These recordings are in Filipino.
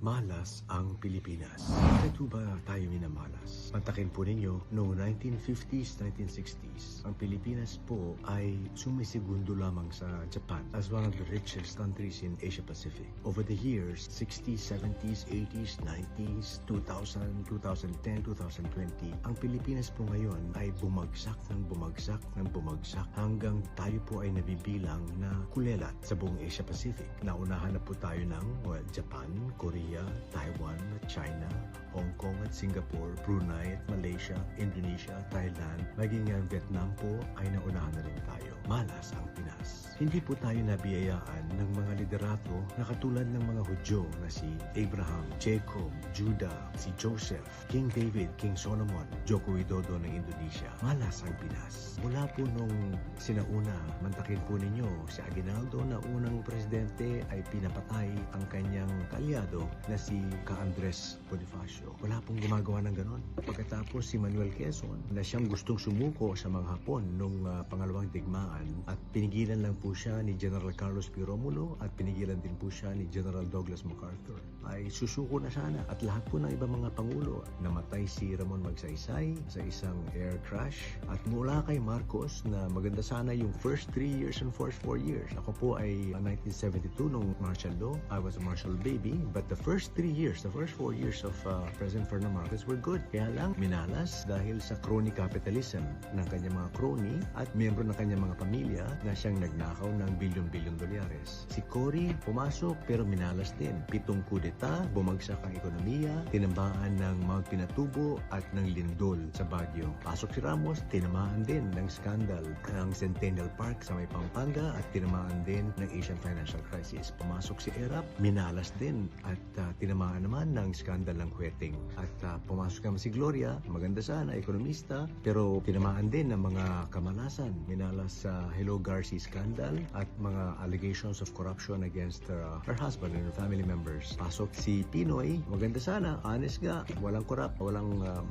Malas ang Pilipinas. Bakit po ba tayo minamalas? Pantakin po ninyo, noong 1950s, 1960s, ang Pilipinas po ay sumisegundo lamang sa Japan as one of the richest countries in Asia Pacific. Over the years, 60s, 70s, 80s, 90s, 2000, 2010, 2020, ang Pilipinas po ngayon ay bumagsak hanggang tayo po ay nabibilang na kulelat sa buong Asia Pacific. Naunahan na po tayo ng Japan, Korea, Taiwan, China, Hong Kong at Singapore, Brunei at Malaysia, Indonesia, Thailand, maging ang Vietnam po ay naunahan na rin tayo. Malas ang Pinas. Hindi po tayo nabiyayaan ng mga liderato na katulad ng mga Hudyo na si Abraham, Jacob, Judah, si Joseph, King David, King Solomon, Joko Widodo ng Indonesia. Malas ang Pinas. Mula po nung sinauna, mantakin po ninyo si Aguinaldo na unang presidente ay pinapatay ang kanyang kalyado na si Andres Bonifacio. Wala pong gumagawa ng ganon. Pagkatapos si Manuel Quezon na siyang gustong sumuko sa mga Hapon nung pangalawang digmaan at pinigilan lang po siya ni General Carlos P. Romulo at pinigilan din po siya ni General Douglas MacArthur. Ay susuko na sana at lahat po ng ibang mga pangulo. Namatay si Ramon Magsaysay sa isang air crash at mula kay Marcos na maganda sana yung first 3 years and first 4 years. Ako po ay 1972 nung martial law. I was a martial baby but the first 3 years, the first 4 years of President Ferdinand Marcos were good. Kaya lang minalas dahil sa crony capitalism ng kanyang mga crony at miyembro ng kanyang mga pamilya na siyang nagnakaw ng bilyon-bilyon dolyares. Si Cory pumasok pero minalas din. 7 kudeta, bumagsak ang ekonomiya, tinambaan ng Mount Pinatubo at ng lindol sa Baguio. Pasok si Ramos, tinamaan din ng skandal ng Centennial Park sa may Pampanga at tinamaan din ng Asian Financial Crisis. Pumasok si Erap, minalas din at tinamaan naman ng skandal ng Hueting. At pumasok naman si Gloria, maganda sana, ekonomista, pero tinamaan din ng mga kamalasan. Minalas sa Hello Garcia scandal at mga allegations of corruption against her husband and her family members. Pasok si Pinoy, maganda sana, honest nga, walang korap,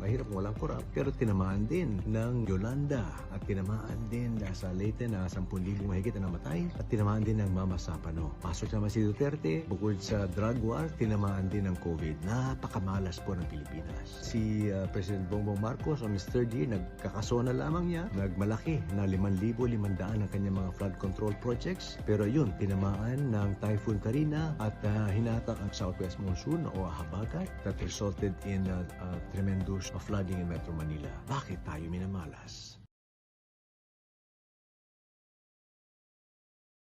mahirap walang korap, pero tinamaan din ng Yolanda at tinamaan din sa Leyte na 10,000 mahigit na namatay at tinamaan din ng Mama Sapano. Pasok naman si Duterte, bukod sa drug war, tinamaan din ng COVID. Napakamalas po ng Pilipinas. Si President Bongbong Marcos on his third year, nagkakasona lamang niya, nagmalaki na 5,500 ang kanyang mga flood control projects. Pero yun, tinamaan ng Typhoon Karina at hinatak ang Southwest Monsoon o habagat that resulted in tremendous flooding in Metro Manila. Bakit tayo minamalas?